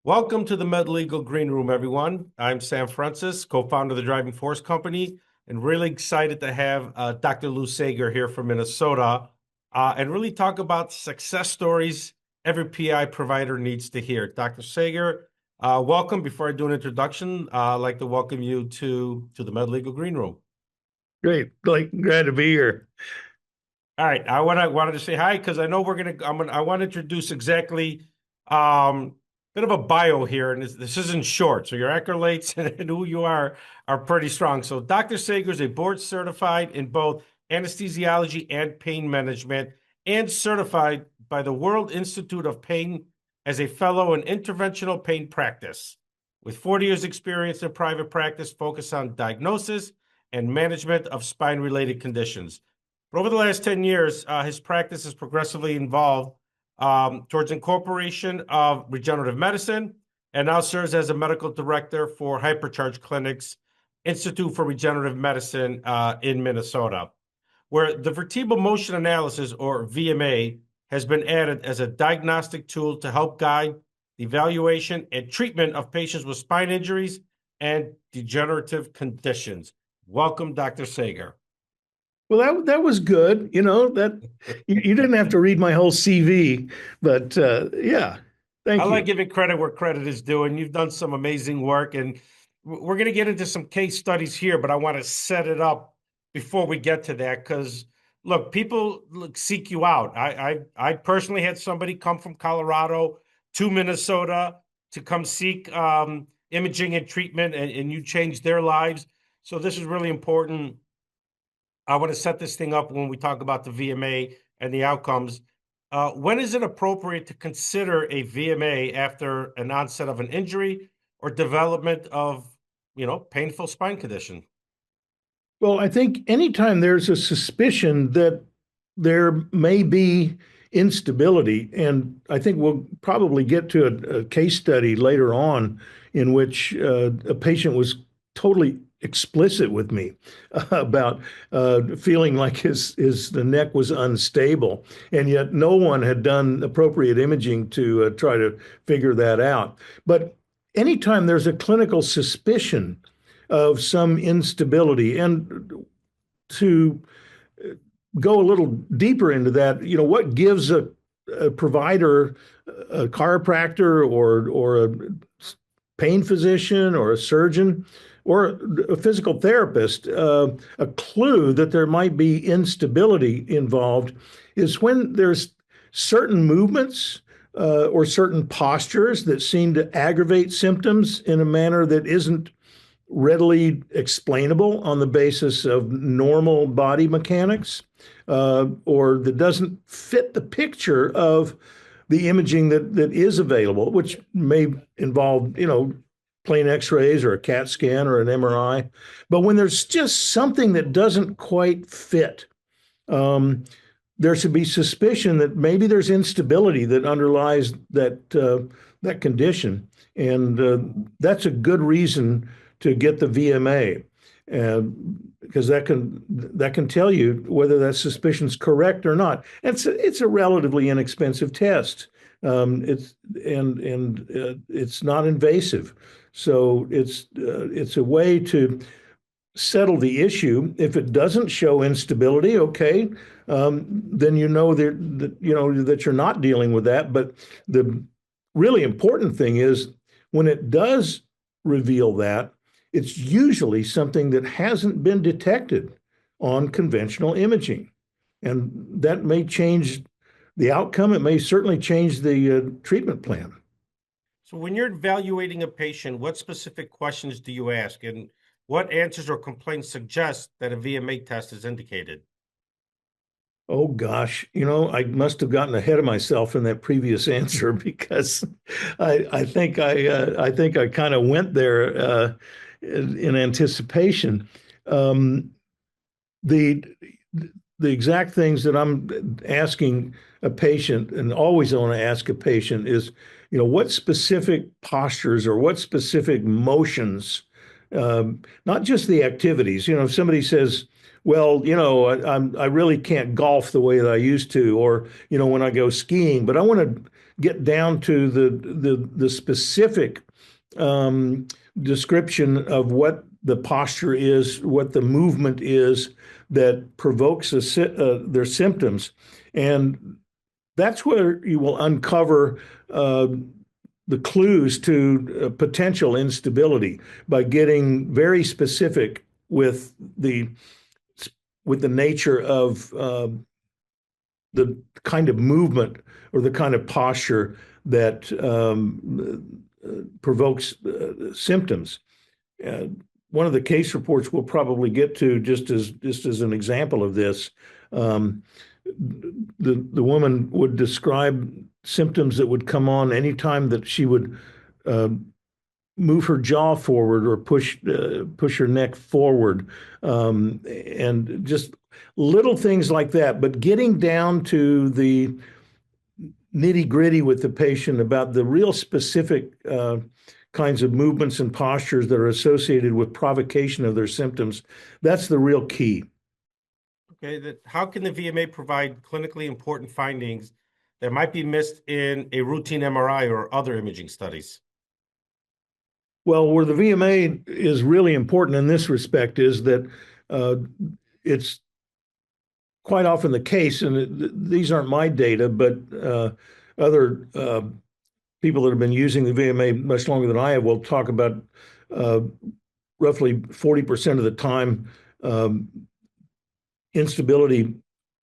Welcome to the Med-Legal Greenroom, everyone. I'm Sam Frentzas, co-founder of the Driving Force Company, and really excited to have Dr. Lou Saeger here from Minnesota and really talk about success stories every PI provider needs to hear. Dr. Saeger, welcome. Before I do an introduction, I'd like to welcome you to the Med-Legal Greenroom. Great. Glad to be here. All right, wanted to say hi because I know I want to introduce exactly bit of a bio here, and this isn't short, so your accolades and who you are pretty strong. So Dr. Saeger is a board certified in both anesthesiology and pain management, and certified by the World Institute of Pain as a fellow in interventional pain practice, with 40 years experience in private practice focused on diagnosis and management of spine-related conditions. But over the last 10 years, his practice has progressively evolved towards incorporation of regenerative medicine, and now serves as a medical director for HyperCharge Clinic's Institute for Regenerative Medicine in Minnesota, where the Vertebral Motion Analysis, or VMA, has been added as a diagnostic tool to help guide the evaluation and treatment of patients with spine injuries and degenerative conditions. Welcome, Dr. Saeger. Well, that was good. That you didn't have to read my whole CV, but yeah, I thank like you. giving credit where credit is due, and you've done some amazing work. And we're going to get into some case studies here, but I want to set it up before we get to that because look, people seek you out. I personally had somebody come from Colorado to Minnesota to come seek imaging and treatment, and you changed their lives. So this is really important. I want to set this thing up when we talk about the VMA and the outcomes. When is it appropriate to consider a VMA after an onset of an injury or development of, painful spine condition? Well, I think anytime there's a suspicion that there may be instability, and I think we'll probably get to a case study later on in which a patient was totally explicit with me about feeling like the neck was unstable, and yet no one had done appropriate imaging to try to figure that out. But anytime there's a clinical suspicion of some instability, and to go a little deeper into that, what gives a provider, a chiropractor, or a pain physician, or a surgeon, or a physical therapist, a clue that there might be instability involved is when there's certain movements or certain postures that seem to aggravate symptoms in a manner that isn't readily explainable on the basis of normal body mechanics, or that doesn't fit the picture of the imaging that is available, which may involve, plain x-rays or a CAT scan or an MRI. But when there's just something that doesn't quite fit, there should be suspicion that maybe there's instability that underlies that condition. And that's a good reason to get the VMA, because that can tell you whether that suspicion is correct or not. It's a relatively inexpensive test. It's not invasive, so it's a way to settle the issue. If it doesn't show instability, okay, then that you're not dealing with that. But the really important thing is when it does reveal that, it's usually something that hasn't been detected on conventional imaging. And that may change the outcome. It may certainly change the treatment plan. So when you're evaluating a patient, what specific questions do you ask, and what answers or complaints suggest that a VMA test is indicated? Oh gosh, I must have gotten ahead of myself in that previous answer because I think I kind of went there in anticipation. The the exact things that I'm asking a patient, and always want to ask a patient, is, what specific postures or what specific motions, not just the activities. If somebody says, well, I really can't golf the way that I used to, or when I go skiing, but I want to get down to the specific description of what the posture is, what the movement is that provokes their symptoms. And that's where you will uncover the clues to potential instability by getting very specific with the nature of the kind of movement or the kind of posture that provokes symptoms. One of the case reports we'll probably get to, just as an example of this, the woman would describe symptoms that would come on anytime that she would move her jaw forward or push her neck forward, and just little things like that. But getting down to the nitty-gritty with the patient about the real specific kinds of movements and postures that are associated with provocation of their symptoms, that's the real key. Okay, how can the VMA provide clinically important findings that might be missed in a routine MRI or other imaging studies? Well, where the VMA is really important in this respect is that it's quite often the case, and these aren't my data, but other people that have been using the VMA much longer than I have will talk about roughly 40% of the time instability,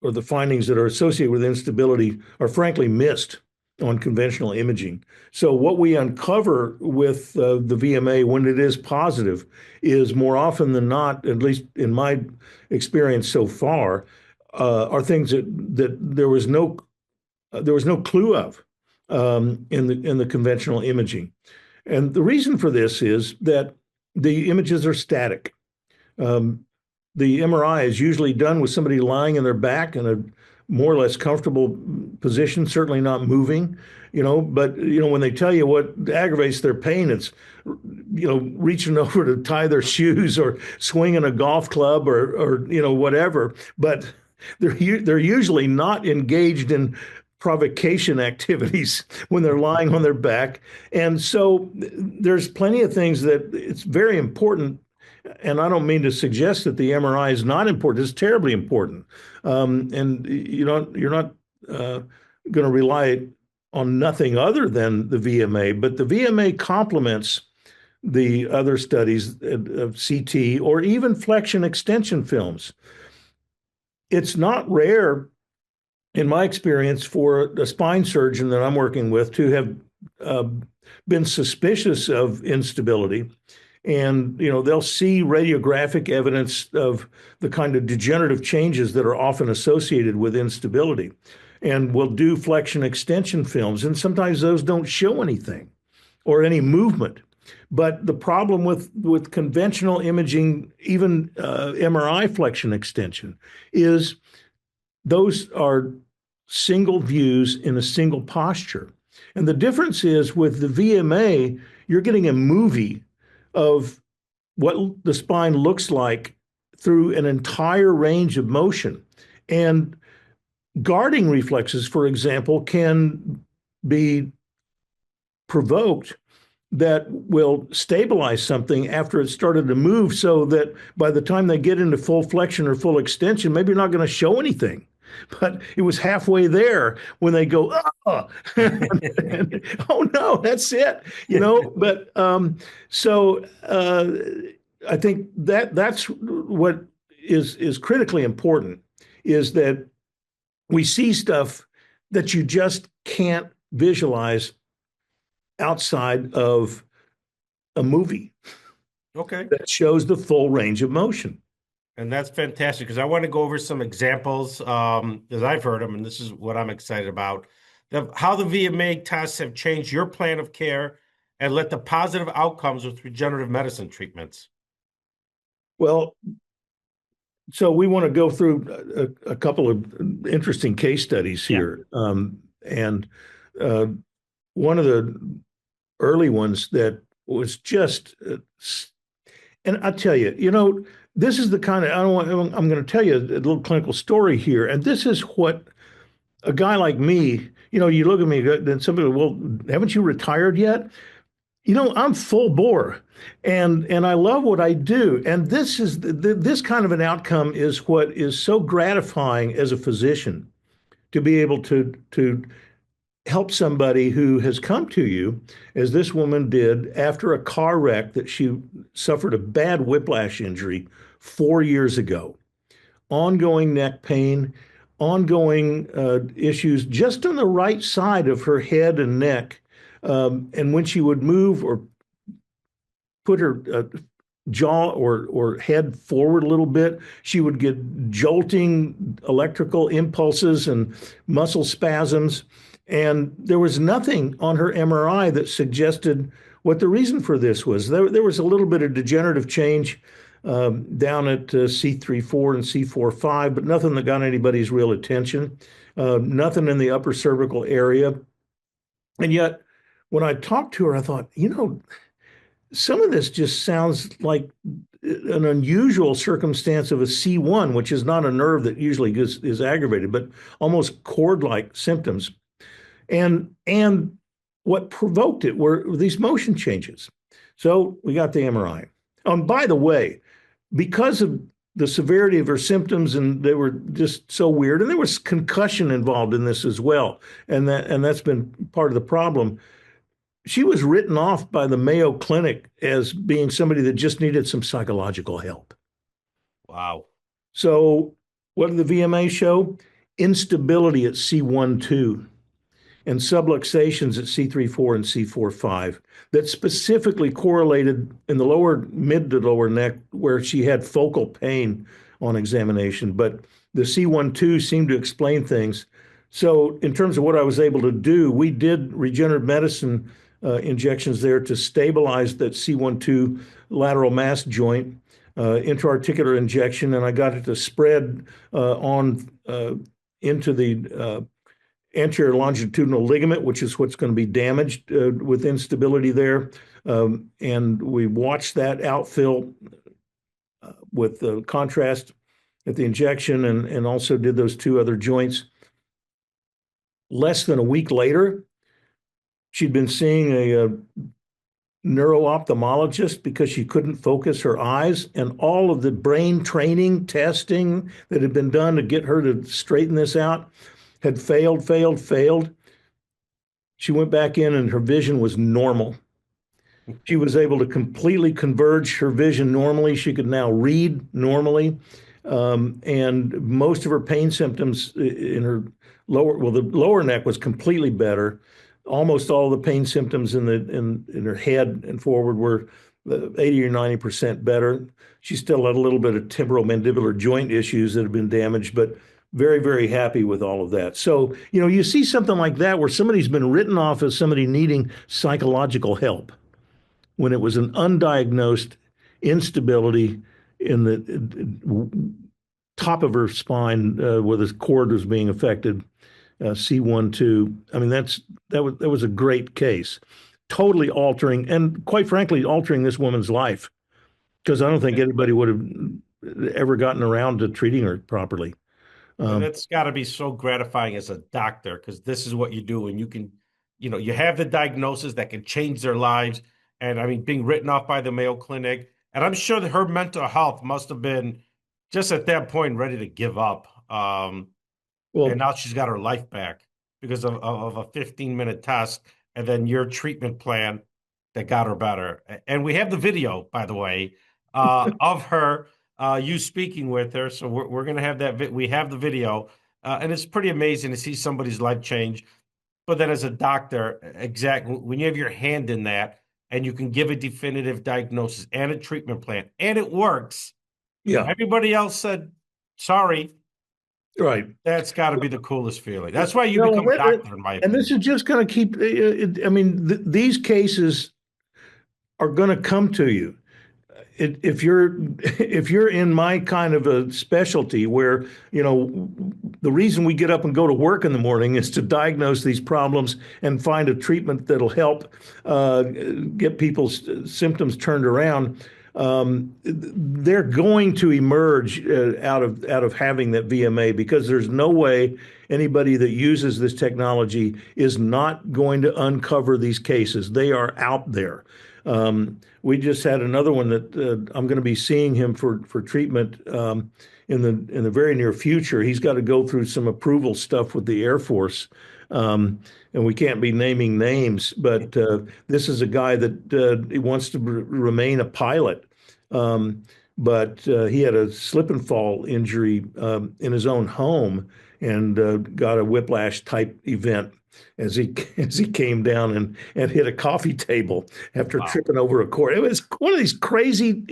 or the findings that are associated with instability, are frankly missed on conventional imaging. So what we uncover with the VMA when it is positive is, more often than not, at least in my experience so far, are things that there was no clue of in the conventional imaging. And the reason for this is that the images are static. The MRI is usually done with somebody lying in their back in a more or less comfortable position, certainly not moving, but, when they tell you what aggravates their pain, it's, reaching over to tie their shoes or swinging a golf club or whatever. But they're usually not engaged in provocation activities when they're lying on their back. And so there's plenty of things that it's very important. And I don't mean to suggest that the MRI is not important. It's terribly important. And you're not going to rely on nothing other than the VMA, but the VMA complements the other studies of CT or even flexion extension films. It's not rare, in my experience, for a spine surgeon that I'm working with to have been suspicious of instability. And, they'll see radiographic evidence of the kind of degenerative changes that are often associated with instability. And we'll do flexion extension films, and sometimes those don't show anything or any movement. But the problem with conventional imaging, even MRI flexion extension, is those are single views in a single posture. And the difference is, with the VMA, you're getting a movie of what the spine looks like through an entire range of motion. And guarding reflexes, for example, can be provoked that will stabilize something after it started to move, so that by the time they get into full flexion or full extension, maybe you're not going to show anything. But it was halfway there when they go, oh, oh no, that's it, But so I think that's what is critically important, is that we see stuff that you just can't visualize outside of a movie. Okay. That shows the full range of motion. And that's fantastic, because I want to go over some examples as I've heard them, and this is what I'm excited about. How the VMA tests have changed your plan of care and led to positive outcomes with regenerative medicine treatments. Well, so we want to go through a couple of interesting case studies here. Yeah. And one of the early ones that was just, and I tell you, this is the kind of, I'm going to tell you a little clinical story here. And this is what a guy like me, you look at me, then somebody, well, haven't you retired yet? I'm full bore, and I love what I do. And this kind of an outcome is what is so gratifying as a physician to be able to help somebody who has come to you, as this woman did after a car wreck that she suffered a bad whiplash injury 4 years ago, ongoing neck pain, ongoing issues just on the right side of her head and neck. And when she would move or put her jaw or head forward a little bit, she would get jolting electrical impulses and muscle spasms. And there was nothing on her MRI that suggested what the reason for this was. There was a little bit of degenerative change down at C3-4 and C4-5, but nothing that got anybody's real attention. Nothing in the upper cervical area. And yet, when I talked to her, I thought, some of this just sounds like an unusual circumstance of a C1, which is not a nerve that usually is aggravated, but almost cord-like symptoms. And what provoked it were these motion changes. So we got the MRI. By the way, because of the severity of her symptoms, and they were just so weird, and there was concussion involved in this as well, and that's been part of the problem. She was written off by the Mayo Clinic as being somebody that just needed some psychological help. Wow. So what did the VMA show? Instability at C1-2 and subluxations at C3-4 and C4-5 that specifically correlated in the mid to lower neck where she had focal pain on examination. But the C1-2 seemed to explain things. So in terms of what I was able to do, we did regenerative medicine injections there to stabilize that C1-2 lateral mass joint, intra-articular injection, and I got it to spread into the anterior longitudinal ligament, which is what's going to be damaged with instability there. And we watched that outfill with the contrast at the injection and also did those two other joints. Less than a week later, she'd been seeing a neuro-ophthalmologist because she couldn't focus her eyes, and all of the brain training testing that had been done to get her to straighten this out had failed. She went back in and her vision was normal. She was able to completely converge her vision normally. She could now read normally. And most of her pain symptoms in her the lower neck was completely better. Almost all the pain symptoms in her head and forward were 80 or 90% better. She still had a little bit of temporomandibular joint issues that had been damaged, but very, very happy with all of that. So, you see something like that where somebody's been written off as somebody needing psychological help when it was an undiagnosed instability in the top of her spine where the cord was being affected, C1-2. I mean, that was a great case, totally altering and quite frankly altering this woman's life, because I don't think anybody would have ever gotten around to treating her properly. And it's got to be so gratifying as a doctor, because this is what you do, and you can, you have the diagnosis that can change their lives. And I mean, being written off by the Mayo Clinic, and I'm sure that her mental health must have been just at that point ready to give up. And now she's got her life back because of a 15-minute test, and then your treatment plan that got her better. And we have the video, by the way, of her. You speaking with her, so we're going to have that. We have the video, and it's pretty amazing to see somebody's life change. But then, as a doctor, exactly when you have your hand in that, and you can give a definitive diagnosis and a treatment plan, and it works. Yeah. Everybody else said, "Sorry." Right. That's got to be the coolest feeling. That's why you become a doctor, in my opinion. And this is just going to keep. I mean, these cases are going to come to you. If you're in my kind of a specialty where, the reason we get up and go to work in the morning is to diagnose these problems and find a treatment that'll help get people's symptoms turned around, they're going to emerge out of having that VMA, because there's no way anybody that uses this technology is not going to uncover these cases. They are out there. We just had another one that I'm going to be seeing him for treatment in the very near future. He's got to go through some approval stuff with the Air Force. And we can't be naming names, but this is a guy that he wants to remain a pilot. But he had a slip and fall injury in his own home and got a whiplash type event as he came down and hit a coffee table after Wow. tripping over a cord. It was one of these crazy,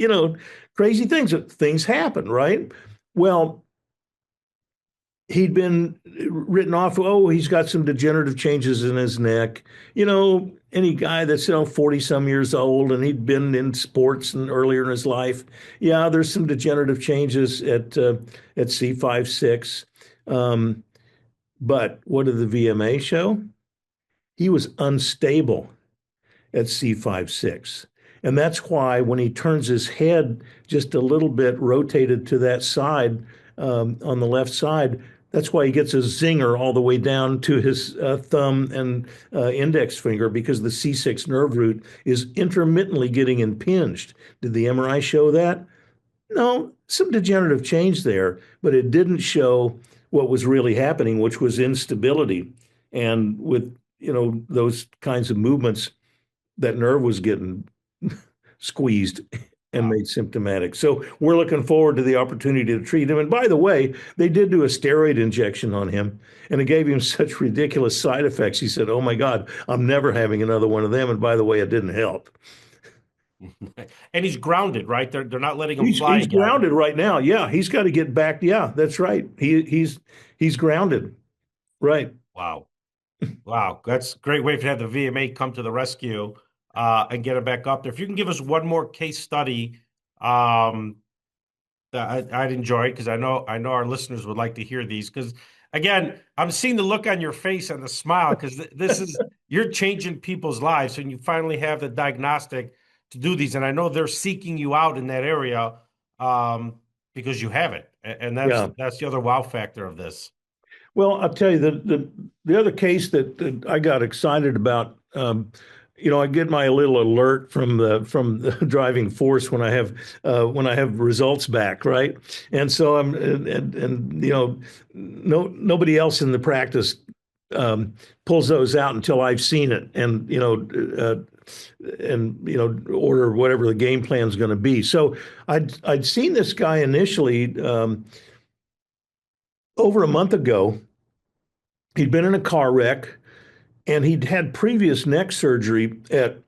crazy things. Things happen, right? Well, he'd been written off. Oh, he's got some degenerative changes in his neck. Any guy that's 40 some years old and he'd been in sports and earlier in his life, yeah, there's some degenerative changes at C5-6. But what did the VMA show? He was unstable at C5-6. And that's why when he turns his head just a little bit rotated to that side, on the left side, that's why he gets a zinger all the way down to his thumb and index finger, because the C6 nerve root is intermittently getting impinged. Did the MRI show that? No, some degenerative change there, but it didn't show what was really happening, which was instability. And with, those kinds of movements, that nerve was getting squeezed and Wow. made symptomatic. So we're looking forward to the opportunity to treat him. And by the way, they did do a steroid injection on him, and it gave him such ridiculous side effects. He said, "Oh my God, I'm never having another one of them." And by the way, it didn't help. And he's grounded, right? They're not letting him fly He's again. grounded right now. Yeah, he's got to get back. Yeah, that's right. He's grounded. Right. Wow. Wow. That's a great way to have the VMA come to the rescue and get him back up there. If you can give us one more case study, um, that I'd enjoy because I know our listeners would like to hear these because again, I'm seeing the look on your face and the smile because this is you're changing people's lives and you finally have the diagnostic to do these. And I know they're seeking you out in that area because you have it. And that's Yeah. that's the other wow factor of this. Well, I'll tell you the other case that I got excited about. I get my little alert from the driving force when I have results back, right? And so nobody else in the practice pulls those out until I've seen it, order whatever the game plan is going to be. So I'd seen this guy initially over a month ago. He'd been in a car wreck and he'd had previous neck surgery at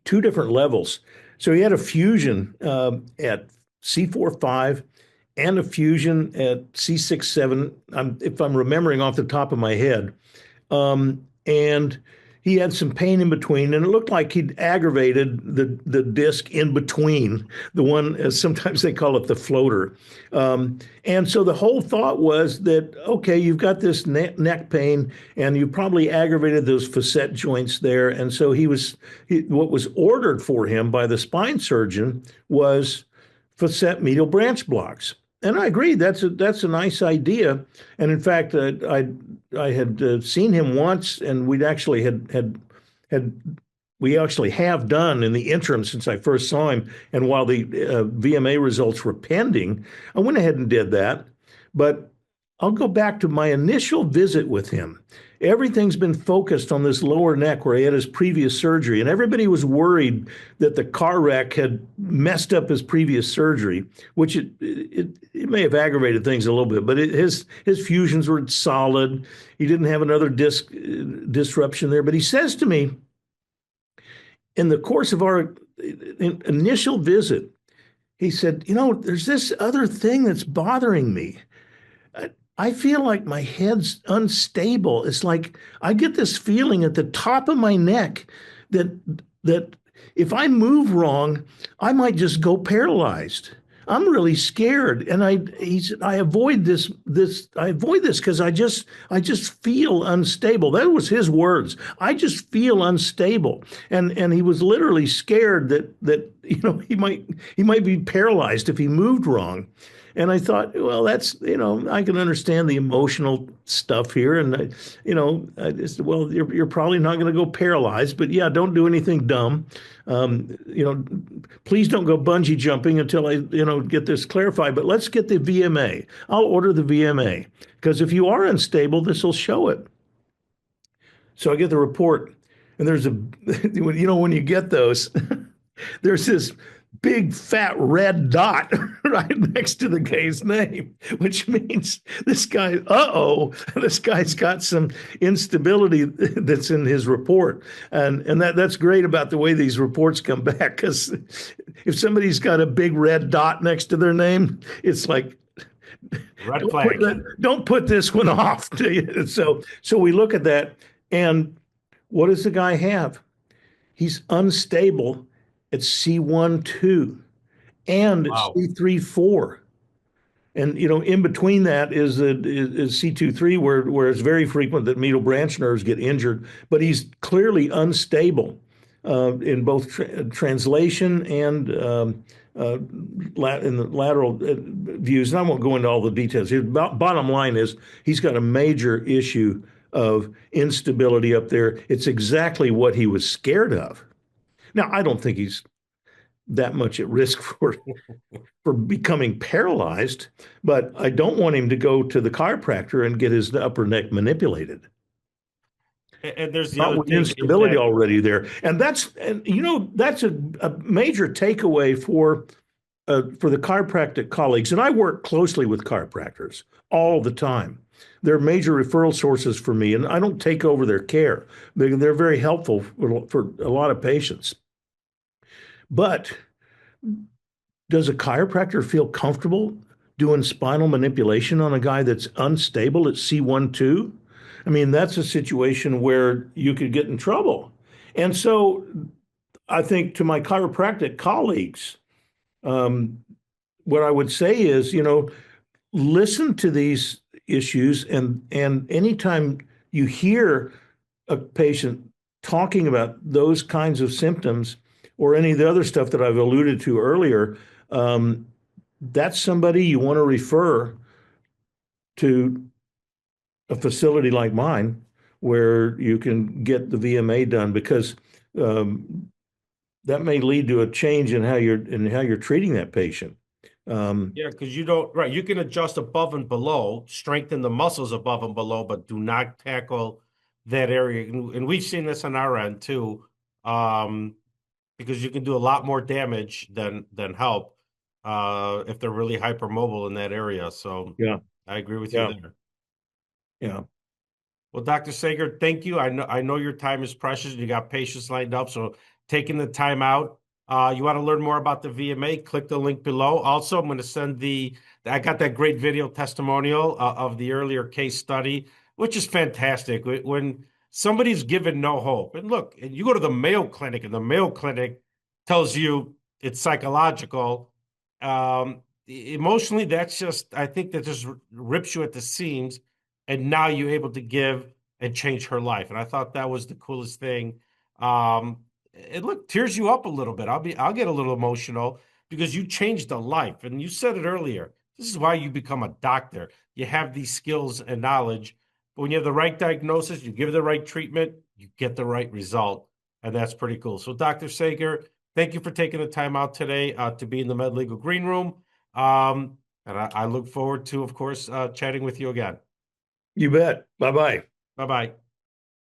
two different levels. So he had a fusion at C4-5 and a fusion at C6-7, if I'm remembering off the top of my head. And he had some pain in between, and it looked like he'd aggravated the disc in between, the one, as sometimes they call it, the floater. And so the whole thought was that, okay, you've got this neck pain, and you probably aggravated those facet joints there. And so what was ordered for him by the spine surgeon was facet medial branch blocks. And I agree, that's a nice idea. And in fact, I had seen him once, and we'd actually we actually have done in the interim since I first saw him. And while the VMA results were pending, I went ahead and did that. But I'll go back to my initial visit with him. Everything's been focused on this lower neck where he had his previous surgery, and everybody was worried that the car wreck had messed up his previous surgery, which it may have aggravated things a little bit, but his fusions were solid. He didn't have another disc disruption there. But he says to me, in the course of our initial visit, he said, there's this other thing that's bothering me. I feel like my head's unstable. It's like I get this feeling at the top of my neck that if I move wrong, I might just go paralyzed. I'm really scared, and I avoid this because I just feel unstable. That was his words. I just feel unstable, and he was literally scared that he might be paralyzed if he moved wrong. And I thought, well, that's, I can understand the emotional stuff here. And, I just, well, you're probably not going to go paralyzed, but yeah, don't do anything dumb. Please don't go bungee jumping until I, get this clarified. But let's get the VMA. I'll order the VMA because if you are unstable, this will show it. So I get the report, and there's a, when you get those, there's this big fat red dot right next to the guy's name, which means this guy's got some instability that's in his report. And that's great about the way these reports come back, because if somebody's got a big red dot next to their name, it's like, Red flag. don't put this one off. So we look at that, and what does the guy have? He's unstable at C1-2 and at Wow. C3-4. And in between that is C2-3, where it's very frequent that medial branch nerves get injured, but he's clearly unstable in both translation and in the lateral views. And I won't go into all the details. Bottom line is he's got a major issue of instability up there. It's exactly what he was scared of. Now, I don't think he's that much at risk for becoming paralyzed, but I don't want him to go to the chiropractor and get his upper neck manipulated. And there's the Not other with thing is instability that already there, and that's a major takeaway for the chiropractic colleagues. And I work closely with chiropractors all the time. They're major referral sources for me, and I don't take over their care. They're very helpful for a lot of patients. But does a chiropractor feel comfortable doing spinal manipulation on a guy that's unstable at C1-2? I mean, that's a situation where you could get in trouble. And so I think to my chiropractic colleagues, what I would say is, listen to these issues, and anytime you hear a patient talking about those kinds of symptoms or any of the other stuff that I've alluded to earlier, that's somebody you want to refer to a facility like mine where you can get the VMA done, because that may lead to a change in how you're treating that patient. yeah, because you don't, right, you can adjust above and below, strengthen the muscles above and below, but do not tackle that area. And we've seen this on our end too, because you can do a lot more damage than help if they're really hypermobile in that area. So Yeah, I agree with you yeah, there. yeah. Well, Dr. Saeger, thank you. I know your time is precious. You got patients lined up, so taking the time out. You want to learn more about the VMA? Click the link below. Also, I'm going to send I got that great video testimonial of the earlier case study, which is fantastic. When somebody's given no hope, and look, and you go to the Mayo Clinic, and the Mayo Clinic tells you it's psychological. Emotionally, I think that just rips you at the seams, and now you're able to give and change her life. And I thought that was the coolest thing. It look tears you up a little bit. I'll get a little emotional because you changed a life. And you said it earlier. This is why you become a doctor. You have these skills and knowledge. But when you have the right diagnosis, you give the right treatment, you get the right result. And that's pretty cool. So, Dr. Saeger, thank you for taking the time out today to be in the Med-Legal Greenroom. And I look forward to, of course, chatting with you again. You bet. Bye bye. Bye bye.